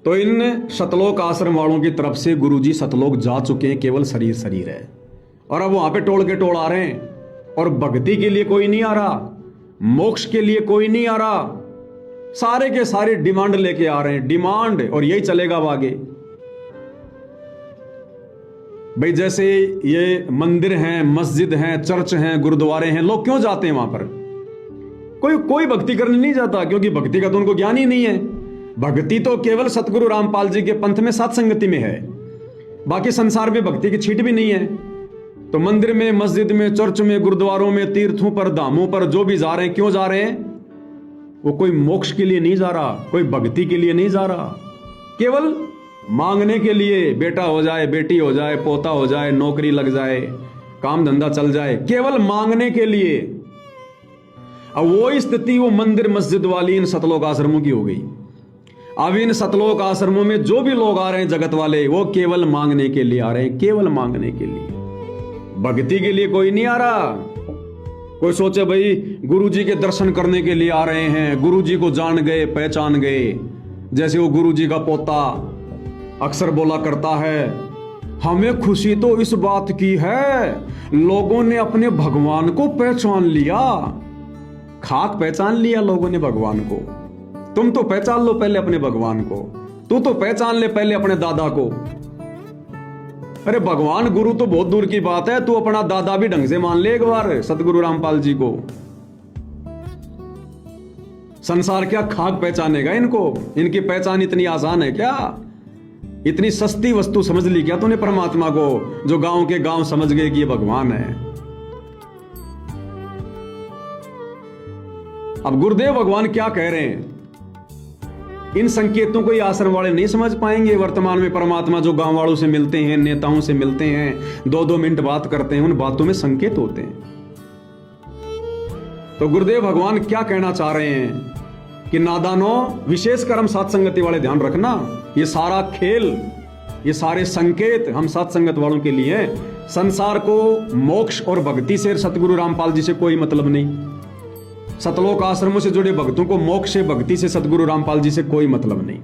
तो इन सतलोक आश्रम वालों की तरफ से गुरुजी सतलोक जा चुके हैं, केवल शरीर शरीर है। और अब वहां पे टोल के टोल आ रहे हैं, और भक्ति के लिए कोई नहीं आ रहा, मोक्ष के लिए कोई नहीं आ रहा, सारे के सारे डिमांड लेके आ रहे हैं, डिमांड। और यही चलेगा अब आगे। भाई जैसे ये मंदिर हैं, मस्जिद हैं, चर्च हैं, गुरुद्वारे हैं, लोग क्यों जाते हैं वहां पर? कोई भक्ति करने नहीं जाता, क्योंकि भक्ति का तो उनको ज्ञान ही नहीं है। भक्ति तो केवल सतगुरु रामपाल जी के पंथ में सात संगति में है, बाकी संसार में भक्ति की छींट भी नहीं है। तो मंदिर में, मस्जिद में, चर्च में, गुरुद्वारों में, तीर्थों पर, धामों पर जो भी जा रहे हैं, क्यों जा रहे हैं? वो कोई मोक्ष के लिए नहीं जा रहा, कोई भक्ति के लिए नहीं जा रहा, केवल मांगने के लिए। बेटा हो जाए, बेटी हो जाए, पोता हो जाए, नौकरी लग जाए, काम धंधा चल जाए, केवल मांगने के लिए। अब वो स्थिति वो मंदिर मस्जिद वाली इन सतलोक आश्रमों की हो गई। अब इन सतलोक आश्रमों में जो भी लोग आ रहे हैं जगत वाले, वो केवल मांगने के लिए आ रहे हैं, केवल मांगने के लिए। भक्ति के लिए कोई नहीं आ रहा। कोई सोचे भाई गुरुजी के दर्शन करने के लिए आ रहे हैं, गुरुजी को जान गए, पहचान गए। जैसे वो गुरुजी का पोता अक्सर बोला करता है, हमें खुशी तो इस बात की है लोगों ने अपने भगवान को पहचान लिया। खाक पहचान लिया लोगों ने भगवान को। तुम तो पहचान लो पहले अपने भगवान को, तू तो पहचान ले पहले अपने दादा को। अरे भगवान गुरु तो बहुत दूर की बात है, तू अपना दादा भी ढंग से मान ले एक बार, सतगुरु रामपाल जी को। संसार क्या खाक पहचानेगा इनको? इनकी पहचान इतनी आसान है क्या? इतनी सस्ती वस्तु समझ ली क्या तूने परमात्मा को, जो गांव के गांव समझ गए कि ये भगवान है? अब गुरुदेव भगवान क्या कह रहे हैं, इन संकेतों को ये आश्रम वाले नहीं समझ पाएंगे। वर्तमान में परमात्मा जो गांव वालों से मिलते हैं, नेताओं से मिलते हैं, 2-2 मिनट बात करते हैं, उन बातों में संकेत होते हैं। तो गुरुदेव भगवान क्या कहना चाह रहे हैं कि नादानों, विशेषकर हम सात संगति वाले ध्यान रखना, ये सारा खेल, ये सारे संकेत हम सात संगत वालों के लिए हैं। संसार को मोक्ष और भक्ति से सतगुरु रामपाल जी से कोई मतलब नहीं। सतलोक आश्रमों से जुड़े भक्तों को मोक्ष से, भक्ति से सतगुरु रामपाल जी से कोई मतलब नहीं।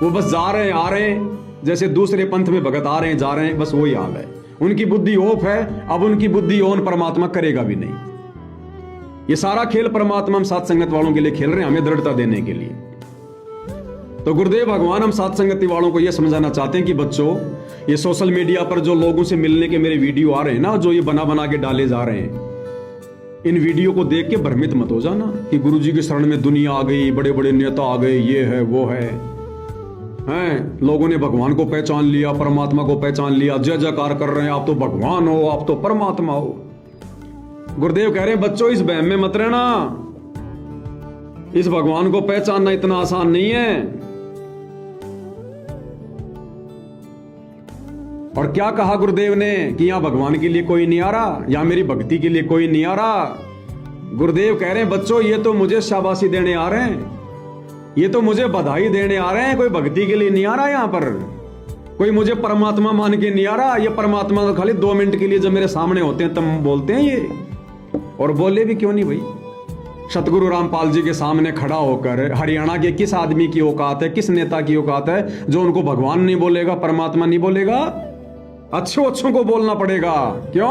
वो बस जा रहे हैं, आ रहे हैं, जैसे दूसरे पंथ में भगत आ रहे हैं, जा रहे हैं, बस वही हाल है। उनकी बुद्धि ऑफ है, अब उनकी बुद्धि ऑन परमात्मा करेगा भी नहीं। ये सारा खेल परमात्मा हम सात संगत वालों के लिए खेल रहे हैं, हमें दृढ़ता देने के लिए। तो गुरुदेव भगवान हम सात संगति वालों को यह समझाना चाहते हैं कि बच्चों, ये सोशल मीडिया पर जो लोगों से मिलने के मेरे वीडियो आ रहे हैं ना, जो ये बना बना के डाले जा रहे हैं, इन वीडियो को देख के भ्रमित मत हो जाना कि गुरुजी के शरण में दुनिया आ गई, बड़े बड़े नेता आ गए, ये है वो है, हैं लोगों ने भगवान को पहचान लिया, परमात्मा को पहचान लिया, जय जयकार कर रहे हैं, आप तो भगवान हो, आप तो परमात्मा हो। गुरुदेव कह रहे हैं बच्चों, इस बहम में मत रहना। इस भगवान को पहचानना इतना आसान नहीं है। और क्या कहा गुरुदेव ने कि यहां भगवान के लिए कोई नहीं आ रहा, यहां मेरी भक्ति के लिए कोई नहीं आ रहा। गुरुदेव कह रहे हैं बच्चों, ये तो मुझे शाबाशी देने आ रहे हैं, ये तो मुझे बधाई देने आ रहे हैं, कोई भक्ति के लिए नहीं आ रहा यहां पर, कोई मुझे परमात्मा मान के नहीं आ रहा। ये परमात्मा तो खाली 2 मिनट के लिए जब मेरे सामने होते हैं तब बोलते हैं ये, और बोले भी क्यों नहीं भाई। सतगुरु रामपाल जी के सामने खड़ा होकर हरियाणा के किस आदमी की औकात है, किस नेता की औकात है जो उनको भगवान नहीं बोलेगा, परमात्मा नहीं बोलेगा? अच्छों को बोलना पड़ेगा। क्यों?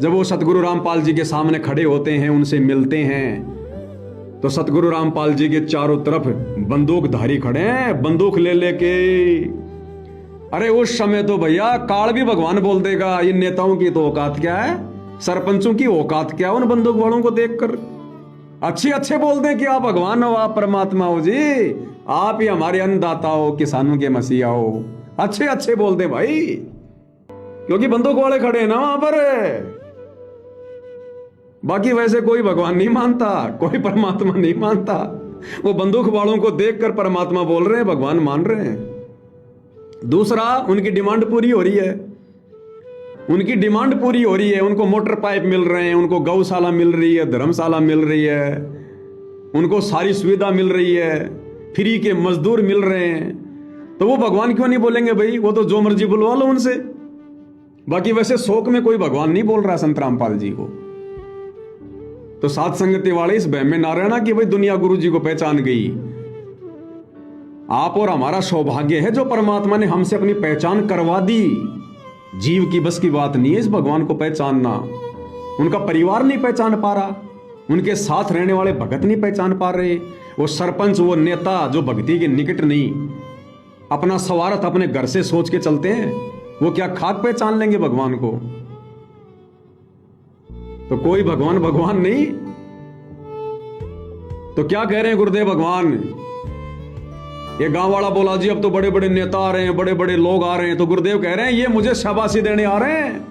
जब वो सतगुरु रामपाल जी के सामने खड़े होते हैं, उनसे मिलते हैं, तो सतगुरु रामपाल जी के चारों तरफ बंदूकधारी खड़े हैं, बंदूक ले लेके। अरे उस समय तो भैया काल भी भगवान बोल देगा। इन नेताओं की तो औकात क्या है, सरपंचों की औकात क्या, उन बंदूक वालों को देखकर अच्छे बोल दें कि आप भगवान हो, आप परमात्मा हो जी, आप ही हमारे अन्नदाता हो, किसानों के मसीहा हो। अच्छे बोल दे भाई, क्योंकि बंदूक वाले खड़े हैं ना वहां पर। बाकी वैसे कोई भगवान नहीं मानता, कोई परमात्मा नहीं मानता। वो बंदूक वालों को देखकर परमात्मा बोल रहे हैं, भगवान मान रहे हैं। दूसरा, उनकी डिमांड पूरी हो रही है, उनकी डिमांड पूरी हो रही है। उनको मोटर पाइप मिल रहे हैं, उनको गौशाला मिल रही है, धर्मशाला मिल रही है, उनको सारी सुविधा मिल रही है, फ्री के मजदूर मिल रहे हैं। तो वो भगवान क्यों नहीं बोलेंगे भाई? वो तो जो मर्जी बुलवा लो उनसे। बाकी वैसे शोक में कोई भगवान नहीं बोल रहा संत रामपाल जी को। तो सात संगति वाले इस बहम में ना रहना कि भाई दुनिया गुरु जी को पहचान गई। आप और हमारा सौभाग्य है जो परमात्मा ने हमसे अपनी पहचान करवा दी। जीव की बस की बात नहीं है इस भगवान को पहचानना। उनका परिवार नहीं पहचान पा रहा, उनके साथ रहने वाले भगत नहीं पहचान पा रहे, वो सरपंच, वो नेता जो भक्ति के निकट नहीं, अपना स्वार्थ अपने घर से सोच के चलते हैं, वो क्या खाक पहचान लेंगे भगवान को? तो कोई भगवान भगवान नहीं। तो क्या कह रहे हैं गुरुदेव भगवान? ये गांव वाला बोला जी अब तो बड़े बड़े नेता आ रहे हैं, बड़े बड़े लोग आ रहे हैं। तो गुरुदेव कह रहे हैं ये मुझे शाबाशी देने आ रहे हैं,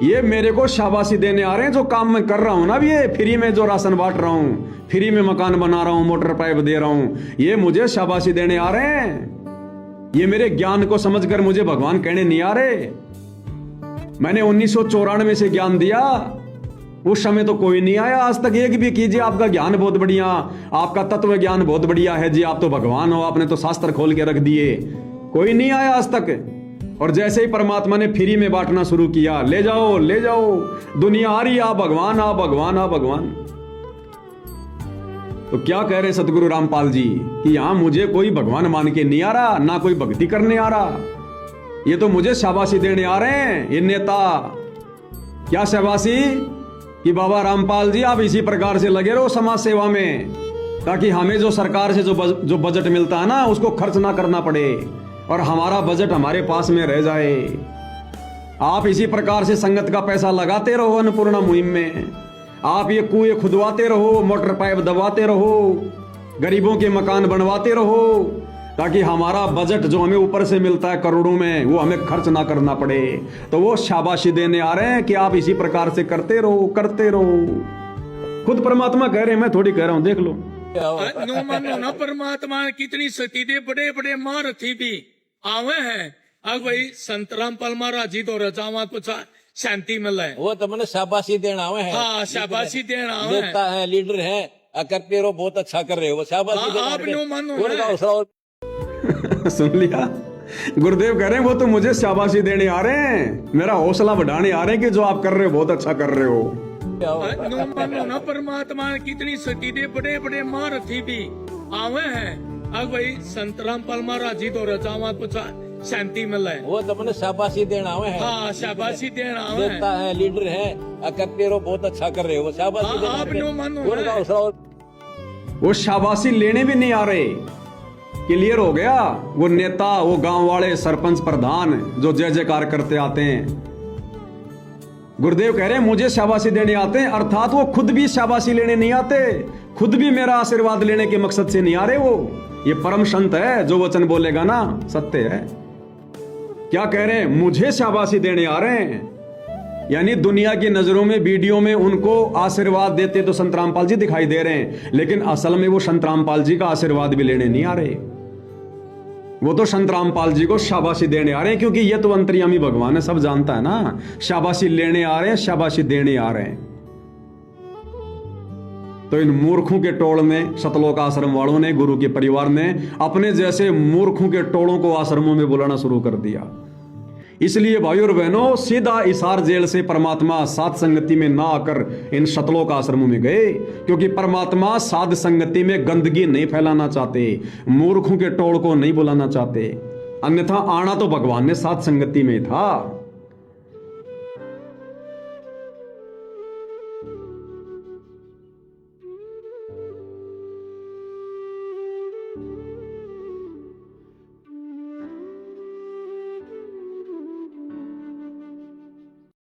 ये मेरे को शाबाशी देने आ रहे हैं जो काम मैं कर रहा हूं ना। अब ये फ्री में जो राशन बांट रहा हूं, फ्री में मकान बना रहा हूं, मोटर पाइप दे रहा हूं, ये मुझे शाबाशी देने आ रहे हैं। ये मेरे ज्ञान को समझकर मुझे भगवान कहने नहीं आ रहे। मैंने 1994 से ज्ञान दिया, उस समय तो कोई नहीं आया आज तक एक भी कीजिए आपका ज्ञान बहुत बढ़िया, आपका तत्व ज्ञान बहुत बढ़िया है जी, आप तो भगवान हो, आपने तो शास्त्र खोल के रख दिए। कोई नहीं आया आज तक। और जैसे ही परमात्मा ने फ्री में बांटना शुरू किया, ले जाओ ले जाओ, दुनिया आ रही, आप भगवान, आप भगवान, आप भगवान। तो क्या कह रहे सतगुरु रामपाल जी कि यहां मुझे कोई भगवान मान के नहीं आ रहा, ना कोई भक्ति करने आ रहा, ये तो मुझे शाबाशी देने आ रहे हैं ये नेता। क्या शाबाशी? कि बाबा रामपाल जी आप इसी प्रकार से लगे रहो समाज सेवा में, ताकि हमें जो सरकार से जो बजट मिलता है ना उसको खर्च ना करना पड़े और हमारा बजट हमारे पास में रह जाए। आप इसी प्रकार से संगत का पैसा लगाते रहो अन्नपूर्णा मुहिम में, आप ये कुएं खुदवाते रहो, मोटर पाइप दबाते रहो, गरीबों के मकान बनवाते रहो, ताकि हमारा बजट जो हमें ऊपर से मिलता है करोड़ों में वो हमें खर्च ना करना पड़े। तो वो शाबाशी देने आ रहे हैं कि आप इसी प्रकार से करते रहो, करते रहो। खुद परमात्मा कह रहे हैं, मैं थोड़ी कह रहा हूं, देख लो। ना परमात्मा कितनी शक्ति दे, बड़े बड़े महारथी भी आवे हैं। अब भाई संत रामपाल महाराज जी तो रचावा कुछ शांति मिले, वो तो मैंने शाबाशी देना हुए हैं। हाँ शाबाशी देना आवे नेता है, लीडर है, करते रहो, बहुत अच्छा कर रहे हो, वो शाबाशी आप सुन लिया, गुरुदेव कह रहे हैं वो तो मुझे शाबाशी देने आ रहे हैं, मेरा हौसला बढ़ाने आ रहे हैं कि जो आप कर रहे हो बहुत अच्छा कर रहे हो। ना परमात्मा कितनी शक्ति दे, बड़े बड़े महारथी भी आवे हैं। अब भाई संत रामपाल महाराज जी तो रचावा कुछ शांति मिले, वो तो मैंने शाबाशी देना हुए हैं। हाँ शाबाशी देना आवे नेता है, लीडर है, करते रहो, बहुत अच्छा कर रहे हो, वो शाबाशी आप वो शाबाशी लेने भी नहीं आ रहे। क्लियर हो गया? वो नेता, वो गांव वाले, सरपंच, प्रधान जो जय जयकार करते आते हैं, गुरुदेव कह रहे हैं मुझे शाबाशी देने आते हैं, अर्थात वो खुद भी शाबाशी लेने नहीं आते, खुद भी मेरा आशीर्वाद लेने के मकसद से नहीं आ रहे। वो ये परम संत है, जो वचन बोलेगा ना सत्य है। क्या कह रहे हैं? मुझे शाबाशी देने आ रहे हैं, यानी दुनिया की नजरों में, वीडियो में उनको आशीर्वाद देते तो संत रामपाल जी दिखाई दे रहे हैं, लेकिन असल में वो संत रामपाल जी का आशीर्वाद भी लेने नहीं आ रहे, वो तो संत रामपाल जी को शाबाशी देने आ रहे हैं, क्योंकि ये तो अंतर्यामी भगवान है, सब जानता है ना। शाबाशी लेने आ रहे हैं, शाबाशी देने आ रहे हैं। तो इन मूर्खों के टोल में सतलोक आश्रम वालों ने, गुरु के परिवार ने अपने जैसे मूर्खों के टोलों को आश्रमों में बुलाना शुरू कर दिया। इसलिए भाई और बहनों, सीधा इसार जेल से परमात्मा साध संगति में ना आकर इन सतलोक आश्रमों में गए, क्योंकि परमात्मा साध संगति में गंदगी नहीं फैलाना चाहते, मूर्खों के टोल को नहीं बुलाना चाहते। अन्यथा आना तो भगवान ने साध संगति में था।